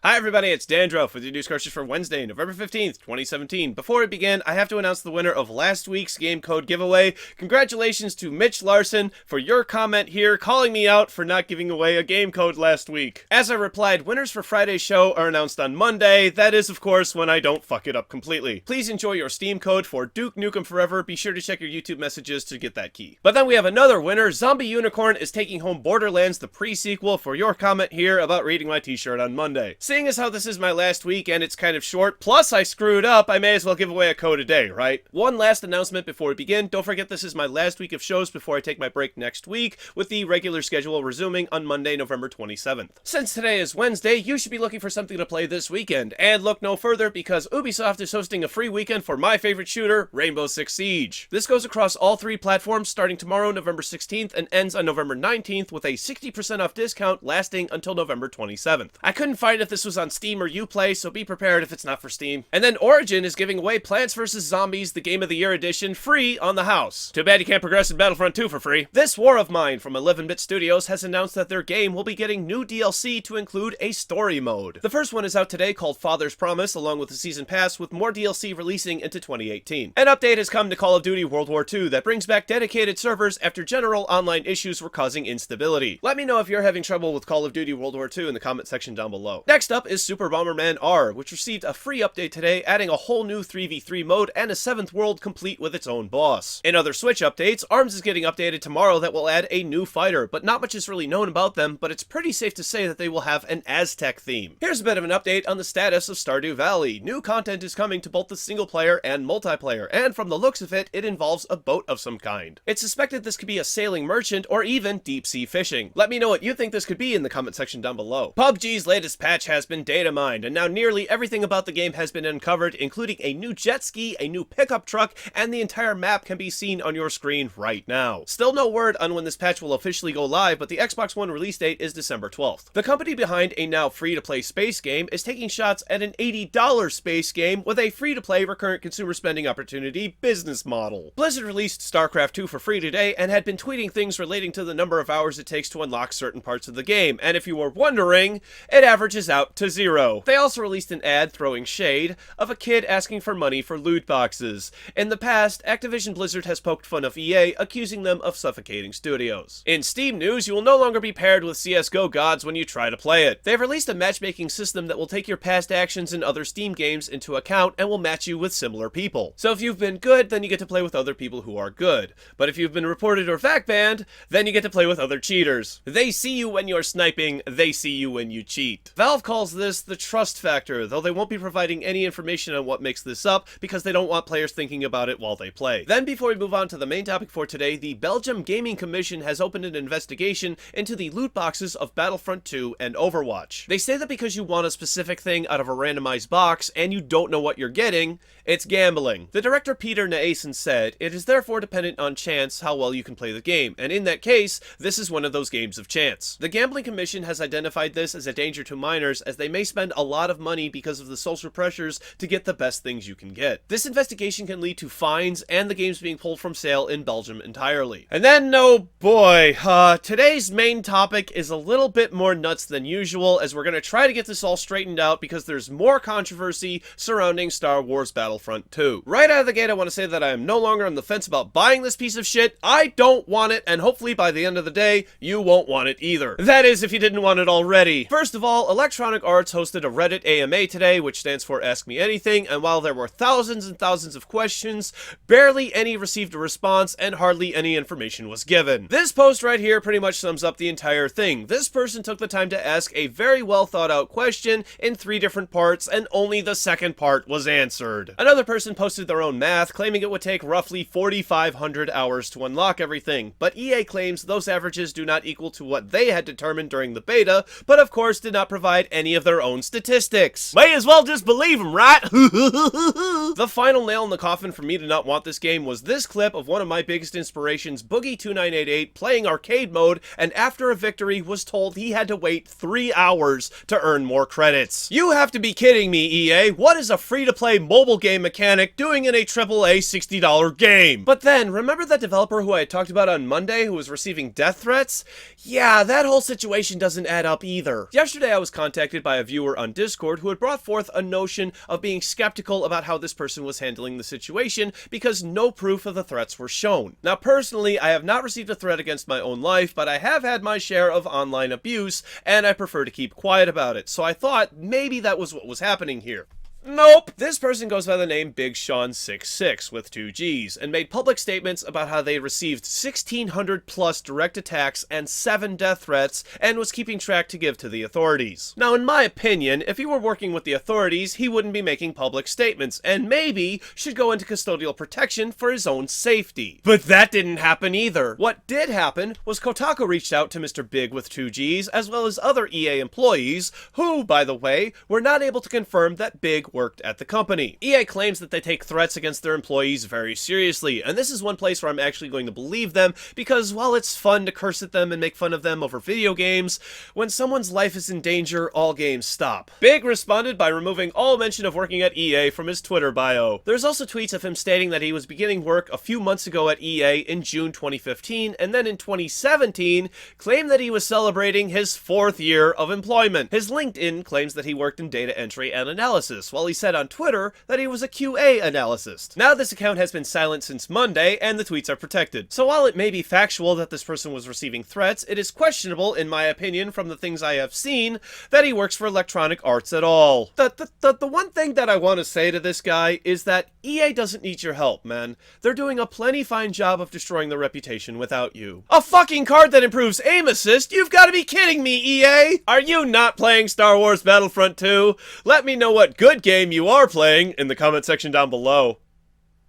Hi everybody, it's Dandruff with your news Cartridge for Wednesday, November 15th, 2017. Before we begin, I have to announce the winner of last week's game code giveaway. Congratulations to Mitch Larson for your comment here calling me out for not giving away a game code last week. As I replied, winners for Friday's show are announced on Monday. That is, of course, when I don't fuck it up completely. Please enjoy your Steam code for Duke Nukem Forever. Be sure to check your YouTube messages to get that key. But then we have another winner. Zombie Unicorn is taking home Borderlands the pre-sequel for your comment here about reading my t-shirt on Monday. Seeing as how this is my last week and it's kind of short, plus I screwed up, I may as well give away a code a day, right? One last announcement before we begin. Don't forget this is my last week of shows before I take my break next week, with the regular schedule resuming on Monday, November 27th. Since today is Wednesday, you should be looking for something to play this weekend, and look no further because Ubisoft is hosting a free weekend for my favorite shooter, Rainbow Six Siege. This goes across all three platforms starting tomorrow, November 16th, and ends on November 19th with a 60% off discount lasting until November 27th. I couldn't find if this was on Steam or Uplay, so be prepared if it's not for Steam. And then Origin is giving away Plants vs. Zombies, the Game of the Year edition, free on the house. Too bad you can't progress in Battlefront 2 for free. This War of Mine from 11-Bit Studios has announced that their game will be getting new DLC to include a story mode. The first one is out today called Father's Promise, along with the Season Pass, with more DLC releasing into 2018. An update has come to Call of Duty World War II that brings back dedicated servers after general online issues were causing instability. Let me know if you're having trouble with Call of Duty World War II in the comment section down below. Next up is Super Bomberman R, which received a free update today, adding a whole new 3v3 mode and a 7th world complete with its own boss. In other Switch updates, ARMS is getting updated tomorrow that will add a new fighter, but not much is really known about them, but it's pretty safe to say that they will have an Aztec theme. Here's a bit of an update on the status of Stardew Valley. New content is coming to both the single player and multiplayer, and from the looks of it, it involves a boat of some kind. It's suspected this could be a sailing merchant or even deep sea fishing. Let me know what you think this could be in the comment section down below. PUBG's latest patch has been data mined, and now nearly everything about the game has been uncovered, including a new jet ski, a new pickup truck, and the entire map can be seen on your screen right now. Still no word on when this patch will officially go live, but the Xbox One release date is December 12th. The company behind a now free-to-play space game is taking shots at an $80 space game with a free-to-play recurrent consumer spending opportunity business model. Blizzard released StarCraft 2 for free today and had been tweeting things relating to the number of hours it takes to unlock certain parts of the game, and if you were wondering, it averages out to 0. They also released an ad throwing shade of a kid asking for money for loot boxes. In the past, Activision Blizzard has poked fun of EA, accusing them of suffocating studios. In Steam news, you will no longer be paired with CSGO gods when you try to play it. They've released a matchmaking system that will take your past actions in other Steam games into account and will match you with similar people. So if you've been good, then you get to play with other people who are good. But if you've been reported or fact banned, then you get to play with other cheaters. They see you when you're sniping, they see you when you cheat. Valve calls this the trust factor, though they won't be providing any information on what makes this up because they don't want players thinking about it while they play. Then before we move on to the main topic for today, the Belgium Gaming Commission has opened an investigation into the loot boxes of Battlefront 2 and Overwatch. They say that because you want a specific thing out of a randomized box and you don't know what you're getting, it's gambling. The director Peter Naassen said, "It is therefore dependent on chance how well you can play the game, and in that case, this is one of those games of chance." The Gambling Commission has identified this as a danger to minors as they may spend a lot of money because of the social pressures to get the best things you can get. This investigation can lead to fines and the games being pulled from sale in Belgium entirely. And then, oh boy, today's main topic is a little bit more nuts than usual as we're going to try to get this all straightened out because there's more controversy surrounding Star Wars Battlefront II. Right out of the gate, I want to say that I am no longer on the fence about buying this piece of shit. I don't want it, and hopefully by the end of the day, you won't want it either. That is, if you didn't want it already. First of all, Electronic Arts hosted a Reddit AMA today, which stands for Ask Me Anything, and while there were thousands and thousands of questions, barely any received a response and hardly any information was given. This post right here pretty much sums up the entire thing. This person took the time to ask a very well thought out question in 3 different parts, and only the second part was answered. Another person posted their own math, claiming it would take roughly 4,500 hours to unlock everything, but EA claims those averages do not equal to what they had determined during the beta, but of course did not provide any of their own statistics. May as well just believe them, right? The final nail in the coffin for me to not want this game was this clip of one of my biggest inspirations, Boogie2988, playing arcade mode, and after a victory was told he had to wait 3 hours to earn more credits. You have to be kidding me, EA. What is a free-to-play mobile game mechanic doing in a AAA $60 game? But then, remember that developer who I had talked about on Monday who was receiving death threats? Yeah, that whole situation doesn't add up either. Yesterday I was contacted directed by a viewer on Discord who had brought forth a notion of being skeptical about how this person was handling the situation because no proof of the threats were shown. Now, personally, I have not received a threat against my own life, but I have had my share of online abuse, and I prefer to keep quiet about it, so I thought maybe that was what was happening here. Nope! This person goes by the name BiggSean66 with 2 G's and made public statements about how they received 1,600 plus direct attacks and 7 death threats and was keeping track to give to the authorities. Now, in my opinion, if he were working with the authorities, he wouldn't be making public statements and maybe should go into custodial protection for his own safety. But that didn't happen either. What did happen was Kotaku reached out to Mr. Big with 2 G's as well as other EA employees who, by the way, were not able to confirm that Big worked at the company. EA claims that they take threats against their employees very seriously, and this is one place where I'm actually going to believe them, because while it's fun to curse at them and make fun of them over video games, when someone's life is in danger, all games stop. Big responded by removing all mention of working at EA from his Twitter bio. There's also tweets of him stating that he was beginning work a few months ago at EA in June 2015, and then in 2017, claimed that he was celebrating his 4th year of employment. His LinkedIn claims that he worked in data entry and analysis, while he said on Twitter that he was a QA analyst. Now this account has been silent since Monday, and the tweets are protected. So while it may be factual that this person was receiving threats, it is questionable, in my opinion, from the things I have seen, that he works for Electronic Arts at all. The one thing that I want to say to this guy is that EA doesn't need your help, man. They're doing a plenty fine job of destroying their reputation without you. A fucking card that improves aim assist? You've got to be kidding me, EA! Are you not playing Star Wars Battlefront II? Let me know what good game you are playing in the comment section down below.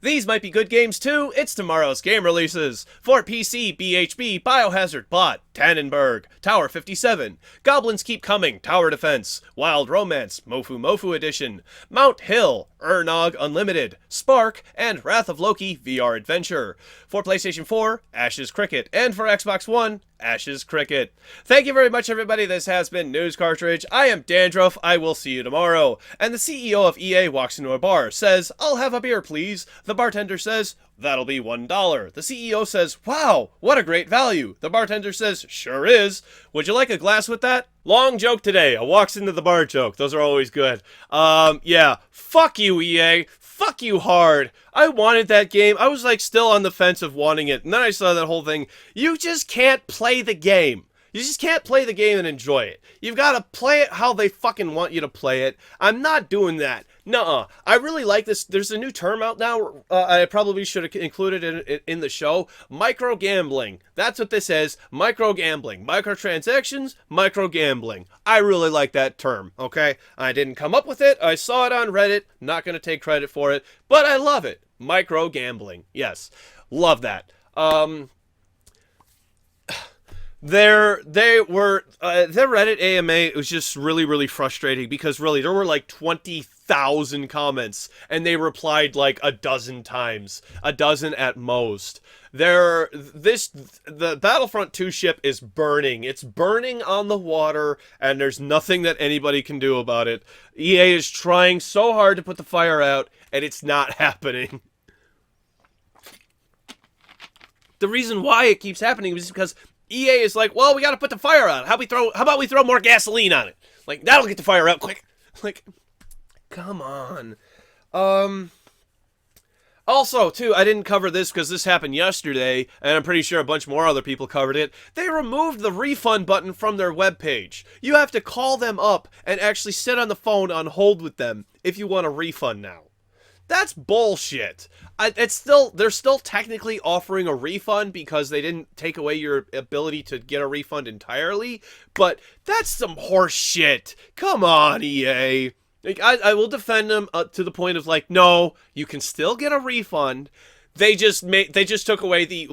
These might be good games too. It's tomorrow's game releases. For PC, BHB, Biohazard Bot, Tannenberg, Tower 57, Goblins Keep Coming, Tower Defense, Wild Romance, Mofu Mofu Edition, Mount Hill, Ernog Unlimited, Spark, and Wrath of Loki VR Adventure. For PlayStation 4, Ash's Cricket, and for Xbox One, Ash's Cricket. Thank you very much, everybody. This has been News Cartridge. I am Dandruff. I will see you tomorrow. And the CEO of EA walks into a bar, says, "I'll have a beer, please." The bartender says, "That'll be $1. The CEO says, "Wow, what a great value." The bartender says, "Sure is. Would you like a glass with that?" Long joke today. A walks into the bar joke. Those are always good. Yeah. Fuck you, EA. Fuck you hard. I wanted that game. I was like still on the fence of wanting it. And then I saw that whole thing. You just can't play the game. You just can't play the game and enjoy it. You've got to play it how they fucking want you to play it. I'm not doing that. Nuh-uh. I really like this. There's a new term out now. I probably should have included it in the show. Micro-gambling. That's what this is. Micro-gambling. Microtransactions, micro-gambling. I really like that term, okay? I didn't come up with it. I saw it on Reddit. Not going to take credit for it, but I love it. Micro-gambling. Yes. Love that. Their Reddit AMA, it was just really frustrating because really there were like 20,000 comments and they replied like a dozen times, a dozen at most. The Battlefront 2 ship is burning. It's burning on the water and there's nothing that anybody can do about it. EA is trying so hard to put the fire out and it's not happening. The reason why it keeps happening is because EA is like, well, we got to put the fire out. How about we throw more gasoline on it? Like, that'll get the fire out quick. Like, come on. Also, too, I didn't cover this because this happened yesterday, and I'm pretty sure a bunch more other people covered it. They removed the refund button from their webpage. You have to call them up and actually sit on the phone on hold with them if you want a refund now. That's bullshit. They're still technically offering a refund because they didn't take away your ability to get a refund entirely, but that's some horse shit. Come on, EA. Like, I will defend them to the point of like, no, you can still get a refund. They just took away the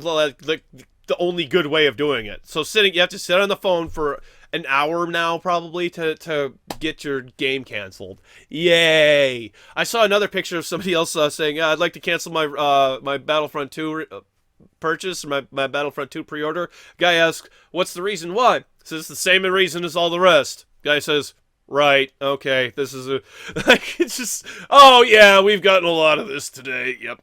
only good way of doing it. So you have to sit on the phone for an hour now probably to get your game canceled. Yay! I saw another picture of somebody else saying, I'd like to cancel my my Battlefront 2 purchase, my Battlefront 2 pre-order. Guy asks, what's the reason why? Says the same reason as all the rest. Guy says, right, okay, this is like, it's just, oh yeah, we've gotten a lot of this today. Yep,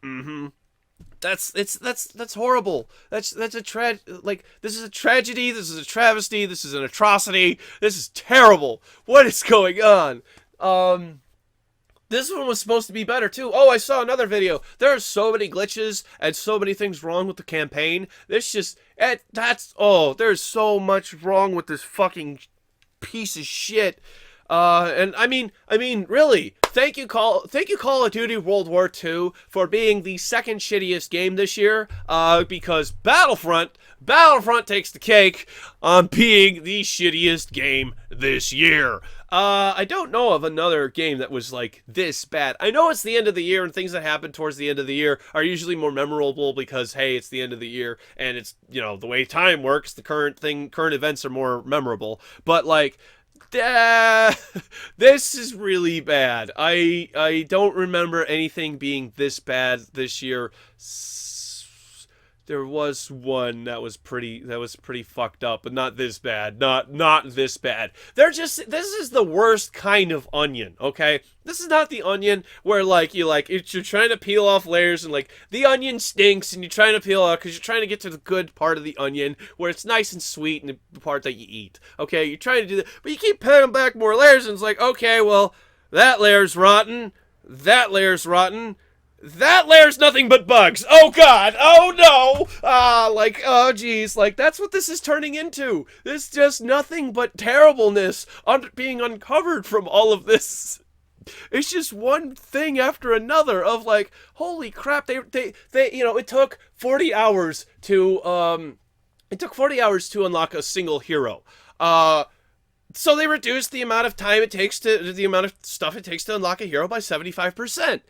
That's horrible. That's a this is a tragedy, this is a travesty, this is an atrocity. This is terrible. What is going on? This one was supposed to be better too. Oh, I saw another video. There are so many glitches and so many things wrong with the campaign. There's so much wrong with this fucking piece of shit. And I mean, really, thank you Call of Duty World War II for being the second shittiest game this year, because Battlefront takes the cake on being the shittiest game this year. I don't know of another game that was like this bad. I know it's the end of the year and things that happen towards the end of the year are usually more memorable because, hey, it's the end of the year and it's, you know, the way time works, the current events are more memorable. But like, this is really bad. I don't remember anything being this bad this year. There was one that was pretty fucked up, but not this bad. Not this bad. This is the worst kind of onion, okay? This is not the onion where you're trying to peel off layers and like the onion stinks and you're trying to peel out because you're trying to get to the good part of the onion where it's nice and sweet and the part that you eat. Okay, you're trying to do that, but you keep peeling back more layers and it's like, okay, well, that layer's rotten. That layer's rotten. That layer's nothing but bugs. Oh god. Oh no. Oh geez. Like, that's what this is turning into. This just nothing but terribleness being uncovered from all of this. It's just one thing after another of like, holy crap. They you know, it took 40 hours to unlock a single hero. So they reduced the amount of time it takes the amount of stuff it takes to unlock a hero by 75%.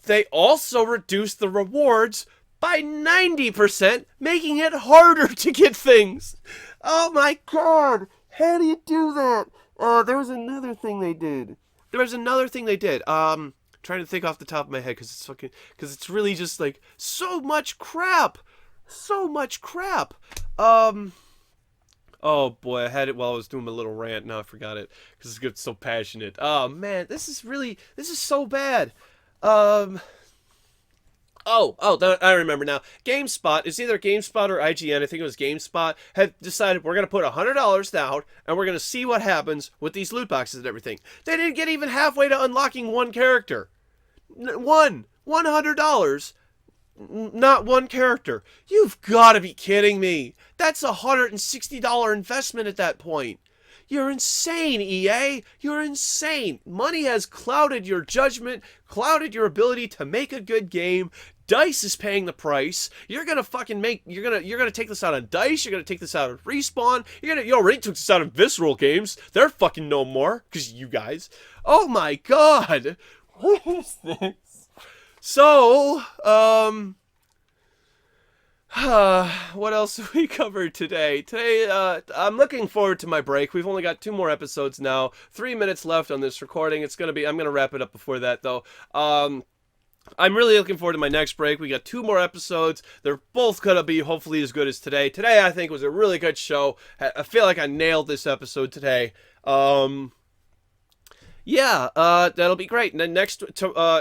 They also reduced the rewards by 90%, making it harder to get things. Oh my god! How do you do that? There was another thing they did. Trying to think off the top of my head because it's really just like so much crap. Oh boy, I had it while I was doing my little rant. Now I forgot it because it's so passionate. Oh man, this is so bad. I remember now. GameSpot, it's either GameSpot or IGN, I think it was GameSpot, had decided we're going to put $100 down and we're going to see what happens with these loot boxes and everything. They didn't get even halfway to unlocking one character. $100. Not one character. You've got to be kidding me. That's a $160 investment at that point. You're insane, EA. You're insane. Money has clouded your judgment, clouded your ability to make a good game. DICE is paying the price. You're gonna take this out on DICE. You're gonna take this out on Respawn. You already took this out on Visceral Games. They're fucking no more because you guys. Oh my god. What is this? So, what else have we covered today? Today, I'm looking forward to my break. We've only got 2 more episodes now. 3 minutes left on this recording. I'm gonna wrap it up before that, though. I'm really looking forward to my next break. We got 2 more episodes. They're both gonna be hopefully as good as today. Today, I think, was a really good show. I feel like I nailed this episode today. Yeah, that'll be great. And then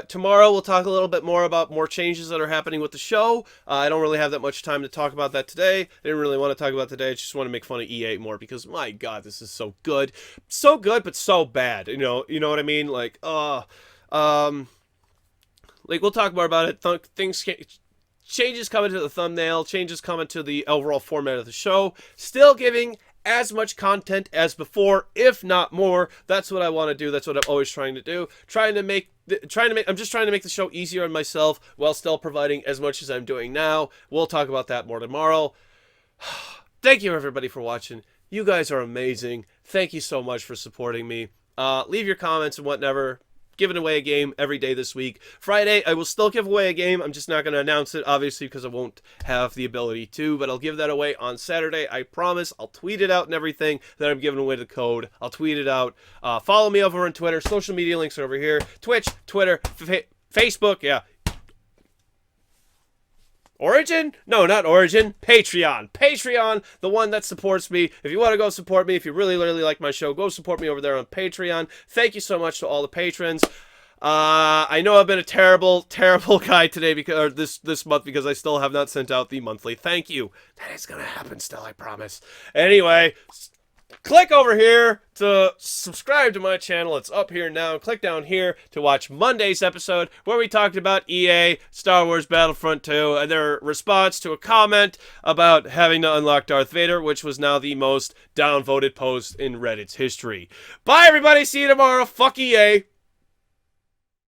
tomorrow we'll talk a little bit more about more changes that are happening with the show. I don't really have that much time to talk about that today. I didn't really want to talk about today. I just want to make fun of EA more because, my god, this is so good. So good, but so bad. You know what I mean? Like, we'll talk more about it. Changes coming to the thumbnail, changes coming to the overall format of the show. Still giving as much content as before, if not more. That's what I want to do. That's what I'm always trying to do. I'm just trying to make the show easier on myself while still providing as much as I'm doing now. We'll talk about that more tomorrow. Thank you everybody for watching. You guys are amazing. Thank you so much for supporting me. Leave your comments and whatever. Giving away a game every day this week. Friday, I will still give away a game. I'm just not going to announce it, obviously, because I won't have the ability to, but I'll give that away on Saturday. I promise. I'll tweet it out and everything that I'm giving away the code. I'll tweet it out. Follow me over on Twitter. Social media links are over here. Twitch, Twitter, Facebook, yeah. Origin? No, not Origin. Patreon. Patreon, the one that supports me. If you want to go support me, if you really, really like my show, go support me over there on Patreon. Thank you so much to all the patrons. I know I've been a terrible guy today because this month because I still have not sent out the monthly thank you. That is gonna happen still, I promise. Anyway, click over here to subscribe to my channel. It's up here now. Click down here to watch Monday's episode where we talked about EA, Star Wars Battlefront 2, and their response to a comment about having to unlock Darth Vader, which was now the most downvoted post in Reddit's history. Bye, everybody. See you tomorrow. Fuck EA.